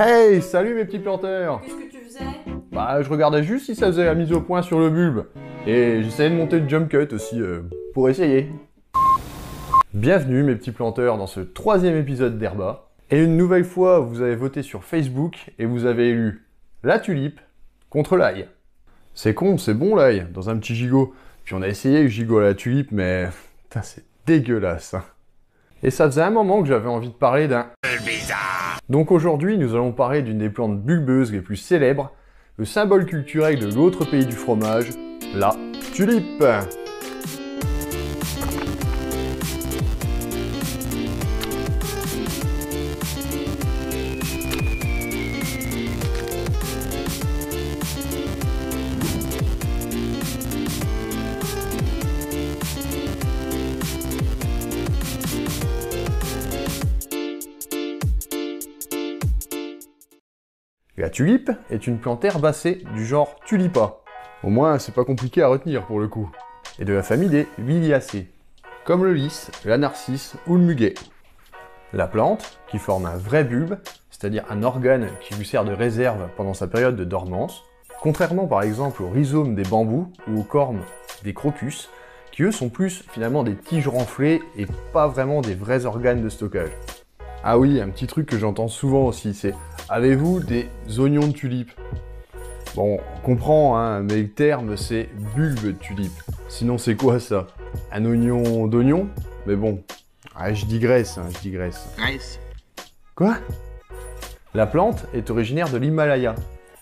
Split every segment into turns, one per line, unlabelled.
Hey, salut mes petits planteurs!
Qu'est-ce que tu faisais?
Bah, je regardais juste si ça faisait la mise au point sur le bulbe. Et j'essayais de monter le jump cut aussi, pour essayer. Bienvenue mes petits planteurs dans ce 3e épisode d'Herba. Et une nouvelle fois, vous avez voté sur Facebook et vous avez élu la tulipe contre l'ail. C'est con, c'est bon l'ail, dans un petit gigot. Puis on a essayé le gigot à la tulipe, mais putain, c'est dégueulasse. Hein. Et ça faisait un moment que j'avais envie de parler d'un... Donc aujourd'hui, nous allons parler d'une des plantes bulbeuses les plus célèbres, le symbole culturel de l'autre pays du fromage, la tulipe. La tulipe est une plante herbacée du genre Tulipa. Au moins, c'est pas compliqué à retenir pour le coup. Et de la famille des Liliacées, comme le lys, la narcisse ou le muguet. La plante, qui forme un vrai bulbe, c'est-à-dire un organe qui lui sert de réserve pendant sa période de dormance, contrairement par exemple aux rhizomes des bambous ou aux cormes des crocus, qui eux sont plus finalement des tiges renflées et pas vraiment des vrais organes de stockage. Ah oui, un petit truc que j'entends souvent aussi, c'est « Avez-vous des oignons de tulipe ?» Bon, on comprend, hein, mais le terme c'est « bulbe de tulipe ». Sinon c'est quoi ça? Un oignon d'oignon? Mais bon, je digresse, je digresse.
Grèce.
Quoi? La plante est originaire de l'Himalaya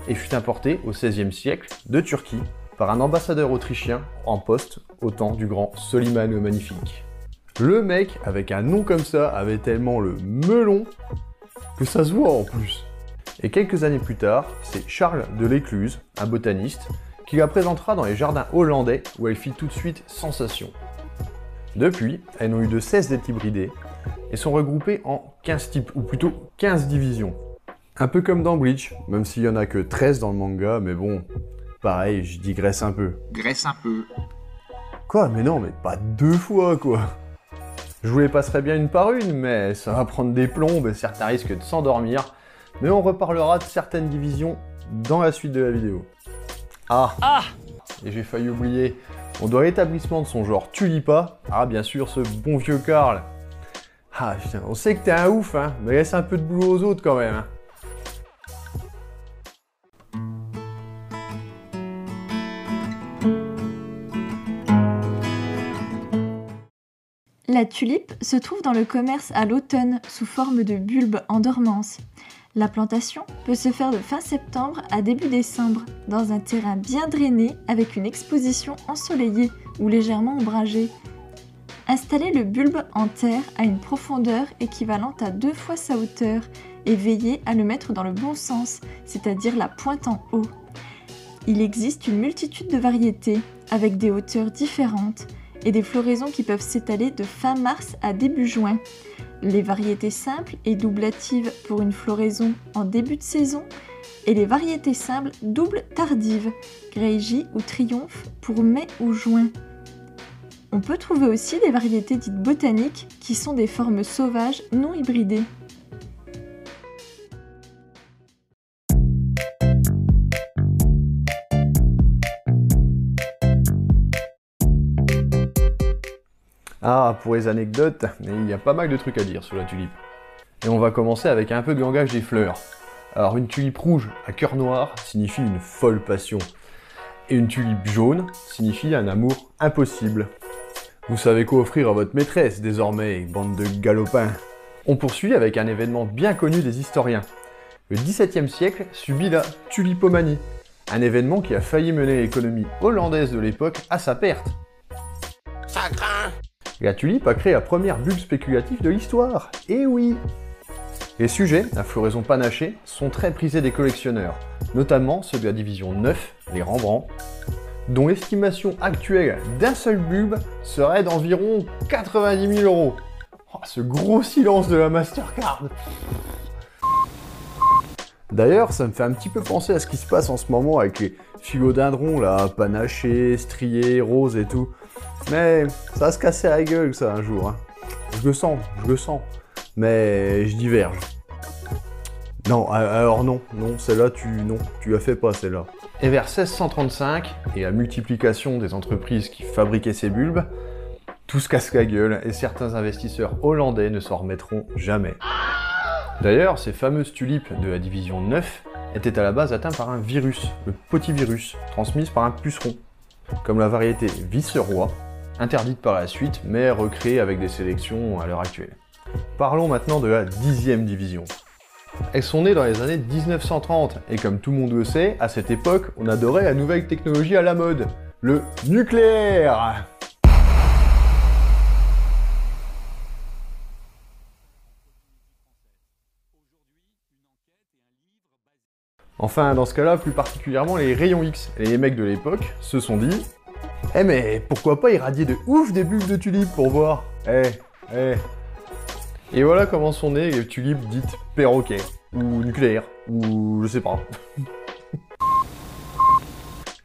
et fut importée au XVIe siècle de Turquie par un ambassadeur autrichien en poste au temps du grand Soliman le Magnifique. Le mec, avec un nom comme ça, avait tellement le melon que ça se voit en plus. Et quelques années plus tard, c'est Charles de l'Écluse, un botaniste, qui la présentera dans les jardins hollandais où elle fit tout de suite sensation. Depuis, elles n'ont eu de cesse d'être hybridées et sont regroupées en 15 types, ou plutôt 15 divisions. Un peu comme dans Bleach, même s'il y en a que 13 dans le manga, mais bon, pareil, je digresse un peu.
Graisse un peu.
Quoi? Mais non, mais pas 2 fois, quoi! Je vous les passerai bien une par une, mais ça va prendre des plombes et certains risquent de s'endormir. Mais on reparlera de certaines divisions dans la suite de la vidéo. Et j'ai failli oublier, on doit l'établissement de son genre Tulipa. Ah, bien sûr, ce bon vieux Karl. Ah, putain, on sait que t'es un ouf, hein, mais laisse un peu de boulot aux autres quand même. Hein.
La tulipe se trouve dans le commerce à l'automne sous forme de bulbes en dormance. La plantation peut se faire de fin septembre à début décembre dans un terrain bien drainé avec une exposition ensoleillée ou légèrement ombragée. Installez le bulbe en terre à une profondeur équivalente à 2 fois sa hauteur et veillez à le mettre dans le bon sens, c'est-à-dire la pointe en haut. Il existe une multitude de variétés avec des hauteurs différentes et des floraisons qui peuvent s'étaler de fin mars à début juin. Les variétés simples et doublatives pour une floraison en début de saison et les variétés simples doubles tardives, Greyji ou Triomphe pour mai ou juin. On peut trouver aussi des variétés dites botaniques qui sont des formes sauvages non hybridées.
Ah, pour les anecdotes, il y a pas mal de trucs à dire sur la tulipe. Et on va commencer avec un peu de langage des fleurs. Alors une tulipe rouge à cœur noir signifie une folle passion. Et une tulipe jaune signifie un amour impossible. Vous savez quoi offrir à votre maîtresse désormais, bande de galopins. On poursuit avec un événement bien connu des historiens. Le XVIIe siècle subit la tulipomanie, un événement qui a failli mener l'économie hollandaise de l'époque à sa perte.
Ça craint.
La tulipe a créé la première bulle spéculative de l'histoire, et oui! Les sujets, à floraison panachée, sont très prisés des collectionneurs, notamment ceux de la division 9, les Rembrandt, dont l'estimation actuelle d'un seul bulbe serait d'environ 90 000 €. Oh, ce gros silence de la Mastercard! D'ailleurs, ça me fait un petit peu penser à ce qui se passe en ce moment avec les philodendrons, là, panachés, striés, roses et tout. Mais ça va se casser la gueule, ça, un jour. Hein. Je le sens. Mais je diverge. Non, alors non, celle-là, tu la fais pas, celle-là. Et vers 1635, et la multiplication des entreprises qui fabriquaient ces bulbes, tout se casse la gueule et certains investisseurs hollandais ne s'en remettront jamais. D'ailleurs, ces fameuses tulipes de la division 9 étaient à la base atteintes par un virus, le potivirus, transmise par un puceron, comme la variété Viceroy, interdite par la suite, mais recréée avec des sélections à l'heure actuelle. Parlons maintenant de la 10e division. Elles sont nées dans les années 1930, et comme tout le monde le sait, à cette époque, on adorait la nouvelle technologie à la mode, le nucléaire. Enfin, dans ce cas-là, plus particulièrement les rayons X. Et les mecs de l'époque se sont dit « Eh mais pourquoi pas irradier de ouf des bulbes de tulipes pour voir ?» Et voilà comment sont nées les tulipes dites perroquets, ou nucléaires, ou je sais pas.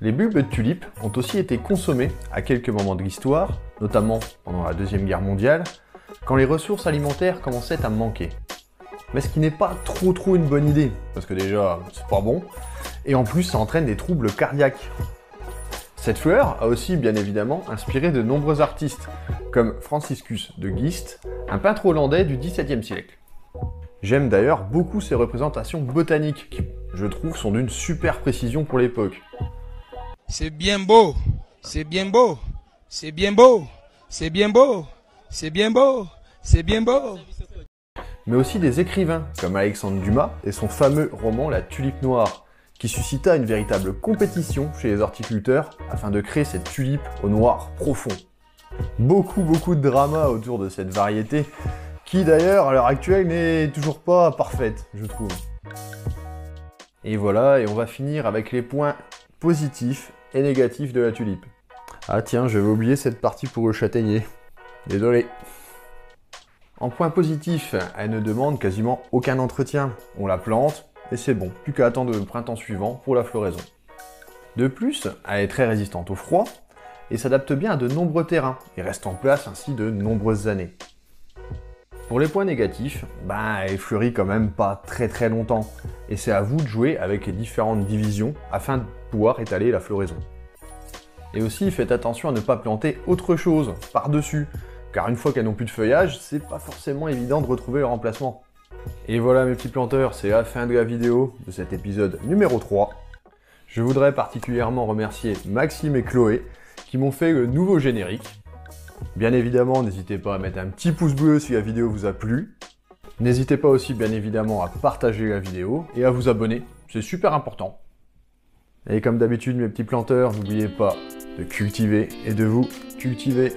Les bulbes de tulipes ont aussi été consommés à quelques moments de l'histoire, notamment pendant la Deuxième Guerre mondiale, quand les ressources alimentaires commençaient à manquer. Mais ce qui n'est pas trop une bonne idée, parce que déjà, c'est pas bon, et en plus ça entraîne des troubles cardiaques. Cette fleur a aussi bien évidemment inspiré de nombreux artistes, comme Franciscus de Gist, un peintre hollandais du XVIIe siècle. J'aime d'ailleurs beaucoup ses représentations botaniques, qui, je trouve, sont d'une super précision pour l'époque.
C'est bien beau, c'est bien beau, c'est bien beau, c'est bien beau, c'est bien beau, c'est bien beau.
Mais aussi des écrivains, comme Alexandre Dumas et son fameux roman La Tulipe Noire, qui suscita une véritable compétition chez les horticulteurs afin de créer cette tulipe au noir profond. Beaucoup de drama autour de cette variété, qui d'ailleurs à l'heure actuelle n'est toujours pas parfaite, je trouve. Et voilà, et on va finir avec les points positifs et négatifs de la tulipe. Ah tiens, j'avais oublié cette partie pour le châtaignier. Désolé. En point positif, elle ne demande quasiment aucun entretien. On la plante, et c'est bon, plus qu'à attendre le printemps suivant pour la floraison. De plus, elle est très résistante au froid, et s'adapte bien à de nombreux terrains, et reste en place ainsi de nombreuses années. Pour les points négatifs, elle fleurit quand même pas très longtemps, et c'est à vous de jouer avec les différentes divisions afin de pouvoir étaler la floraison. Et aussi, faites attention à ne pas planter autre chose par-dessus, car une fois qu'elles n'ont plus de feuillage, c'est pas forcément évident de retrouver leur emplacement. Et voilà mes petits planteurs, c'est la fin de la vidéo de cet épisode numéro 3. Je voudrais particulièrement remercier Maxime et Chloé qui m'ont fait le nouveau générique. Bien évidemment, n'hésitez pas à mettre un petit pouce bleu si la vidéo vous a plu. N'hésitez pas aussi bien évidemment à partager la vidéo et à vous abonner, c'est super important. Et comme d'habitude mes petits planteurs, n'oubliez pas de cultiver et de vous cultiver.